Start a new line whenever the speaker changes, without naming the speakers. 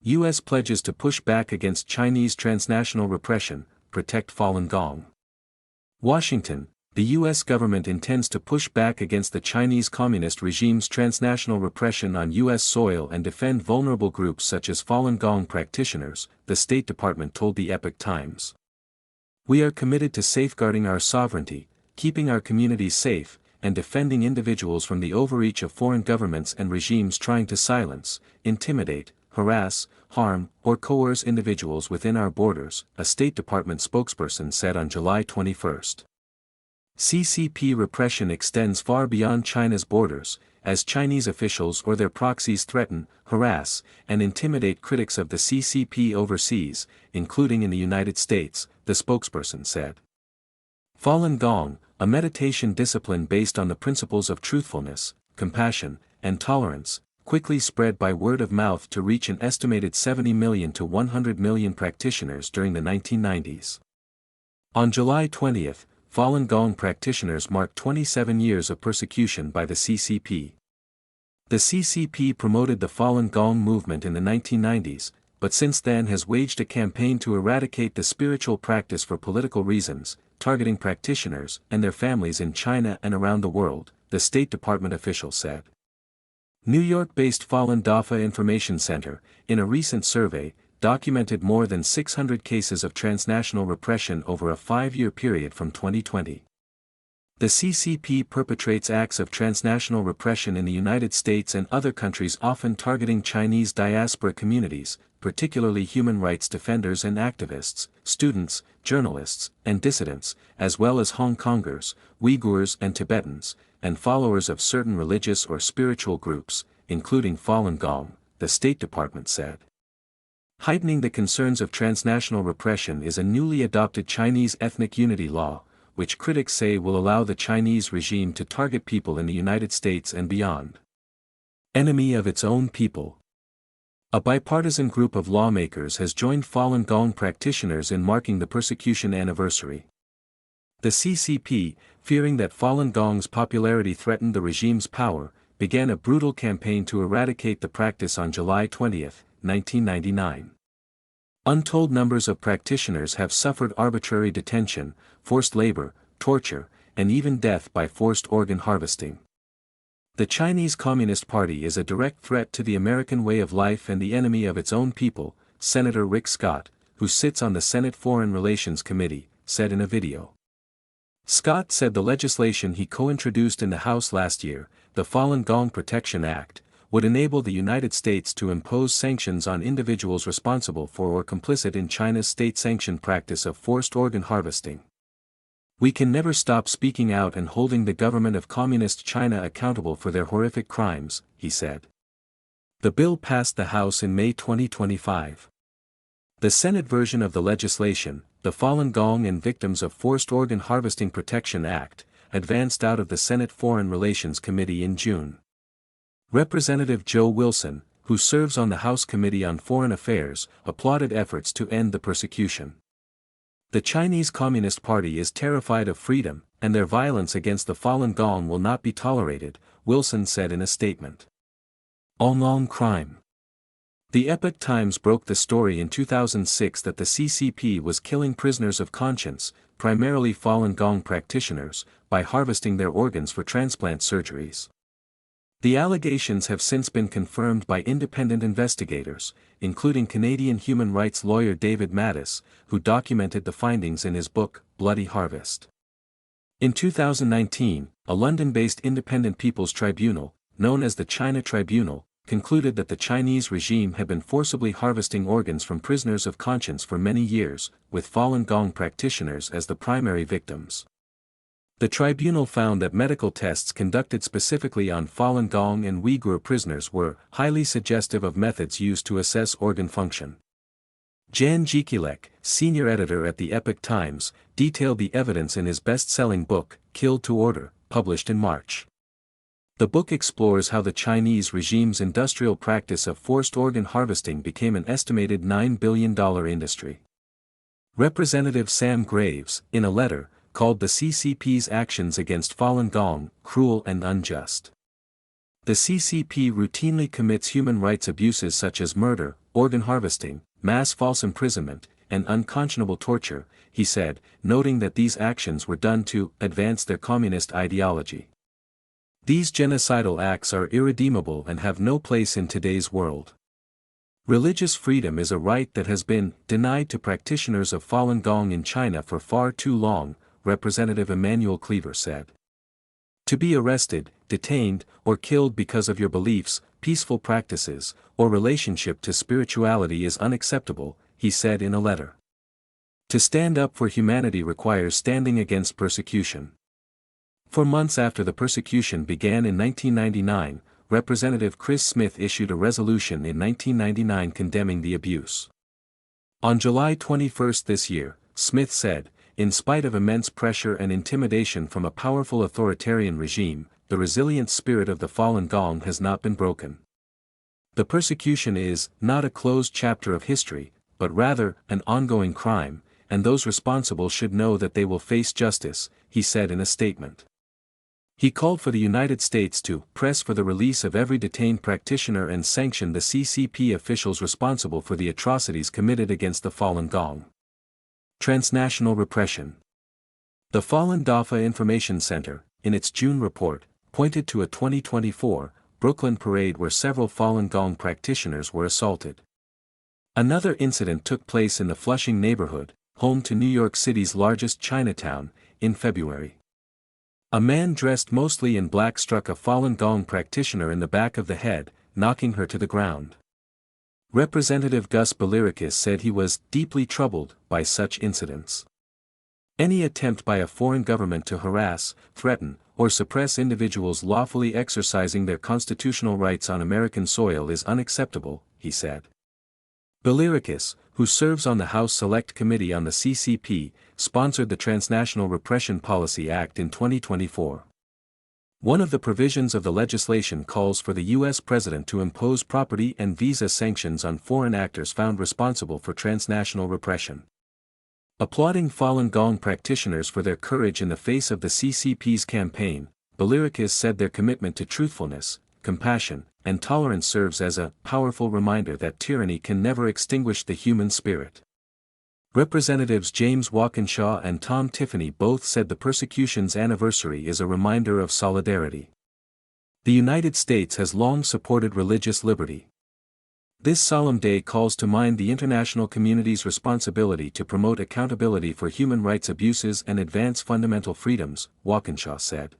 U.S. pledges to push back against Chinese transnational repression, protect Falun Gong. Washington, the U.S. government intends to push back against the Chinese Communist regime's transnational repression on U.S. soil and defend vulnerable groups such as Falun Gong practitioners, the State Department told the Epoch Times. We are committed to safeguarding our sovereignty, keeping our communities safe, and defending individuals from the overreach of foreign governments and regimes trying to silence, intimidate, harass, harm, or coerce individuals within our borders, a State Department spokesperson said on July 21. CCP repression extends far beyond China's borders, as Chinese officials or their proxies threaten, harass, and intimidate critics of the CCP overseas, including in the United States, the spokesperson said. Falun Gong, a meditation discipline based on the principles of truthfulness, compassion, and tolerance, quickly spread by word of mouth to reach an estimated 70 million to 100 million practitioners during the 1990s. On July 20, Falun Gong practitioners marked 27 years of persecution by the CCP. The CCP promoted the Falun Gong movement in the 1990s, but since then has waged a campaign to eradicate the spiritual practice for political reasons, targeting practitioners and their families in China and around the world, the State Department official said. New York-based Falun Dafa Information Center, in a recent survey, documented more than 600 cases of transnational repression over a 5-year period from 2020. The CCP perpetrates acts of transnational repression in the United States and other countries, often targeting Chinese diaspora communities, particularly human rights defenders and activists, students, journalists, and dissidents, as well as Hong Kongers, Uyghurs and Tibetans, and followers of certain religious or spiritual groups, including Falun Gong, the State Department said. Heightening the concerns of transnational repression is a newly adopted Chinese ethnic unity law, which critics say will allow the Chinese regime to target people in the United States and beyond. Enemy of its own people. A bipartisan group of lawmakers has joined Falun Gong practitioners in marking the persecution anniversary. The CCP, fearing that Falun Gong's popularity threatened the regime's power, began a brutal campaign to eradicate the practice on July 20, 1999. Untold numbers of practitioners have suffered arbitrary detention, forced labor, torture, and even death by forced organ harvesting. The Chinese Communist Party is a direct threat to the American way of life and the enemy of its own people, Senator Rick Scott, who sits on the Senate Foreign Relations Committee, said in a video. Scott said the legislation he co-introduced in the House last year, the Falun Gong Protection Act, would enable the United States to impose sanctions on individuals responsible for or complicit in China's state-sanctioned practice of forced organ harvesting. We can never stop speaking out and holding the government of Communist China accountable for their horrific crimes, he said. The bill passed the House in May 2025. The Senate version of the legislation, the Falun Gong and Victims of Forced Organ Harvesting Protection Act, advanced out of the Senate Foreign Relations Committee in June. Representative Joe Wilson, who serves on the House Committee on Foreign Affairs, applauded efforts to end the persecution. The Chinese Communist Party is terrified of freedom, and their violence against the Falun Gong will not be tolerated, Wilson said in a statement. Online crime. The Epoch Times broke the story in 2006 that the CCP was killing prisoners of conscience, primarily Falun Gong practitioners, by harvesting their organs for transplant surgeries. The allegations have since been confirmed by independent investigators, including Canadian human rights lawyer David Mattis, who documented the findings in his book, Bloody Harvest. In 2019, a London-based independent people's tribunal, known as the China Tribunal, concluded that the Chinese regime had been forcibly harvesting organs from prisoners of conscience for many years, with Falun Gong practitioners as the primary victims. The tribunal found that medical tests conducted specifically on Falun Gong and Uyghur prisoners were highly suggestive of methods used to assess organ function. Jan Jekielek, senior editor at the Epoch Times, detailed the evidence in his best-selling book, Killed to Order, published in March. The book explores how the Chinese regime's industrial practice of forced organ harvesting became an estimated $9 billion industry. Representative Sam Graves, in a letter, called the CCP's actions against Falun Gong cruel and unjust. The CCP routinely commits human rights abuses such as murder, organ harvesting, mass false imprisonment, and unconscionable torture, he said, noting that these actions were done to advance their communist ideology. These genocidal acts are irredeemable and have no place in today's world. Religious freedom is a right that has been denied to practitioners of Falun Gong in China for far too long, Representative Emmanuel Cleaver said. To be arrested, detained, or killed because of your beliefs, peaceful practices, or relationship to spirituality is unacceptable, he said in a letter. To stand up for humanity requires standing against persecution. For months after the persecution began in 1999, Representative Chris Smith issued a resolution in 1999 condemning the abuse. On July 21 this year, Smith said, "In spite of immense pressure and intimidation from a powerful authoritarian regime, the resilient spirit of the Falun Gong has not been broken. The persecution is not a closed chapter of history, but rather an ongoing crime, and those responsible should know that they will face justice," he said in a statement. He called for the United States to press for the release of every detained practitioner and sanction the CCP officials responsible for the atrocities committed against the Falun Gong. Transnational repression. The Falun Dafa Information Center, in its June report, pointed to a 2024 Brooklyn parade where several Falun Gong practitioners were assaulted. Another incident took place in the Flushing neighborhood, home to New York City's largest Chinatown, in February. A man dressed mostly in black struck a Falun Gong practitioner in the back of the head, knocking her to the ground. Representative Gus Belirikis said he was deeply troubled by such incidents. Any attempt by a foreign government to harass, threaten, or suppress individuals lawfully exercising their constitutional rights on American soil is unacceptable, he said. Belirikis, who serves on the House Select Committee on the CCP, sponsored the Transnational Repression Policy Act in 2024. One of the provisions of the legislation calls for the U.S. President to impose property and visa sanctions on foreign actors found responsible for transnational repression. Applauding Falun Gong practitioners for their courage in the face of the CCP's campaign, Belirikis said their commitment to truthfulness, compassion, and tolerance serves as a powerful reminder that tyranny can never extinguish the human spirit. Representatives James Walkinshaw and Tom Tiffany both said the persecution's anniversary is a reminder of solidarity. The United States has long supported religious liberty. This solemn day calls to mind the international community's responsibility to promote accountability for human rights abuses and advance fundamental freedoms, Walkinshaw said.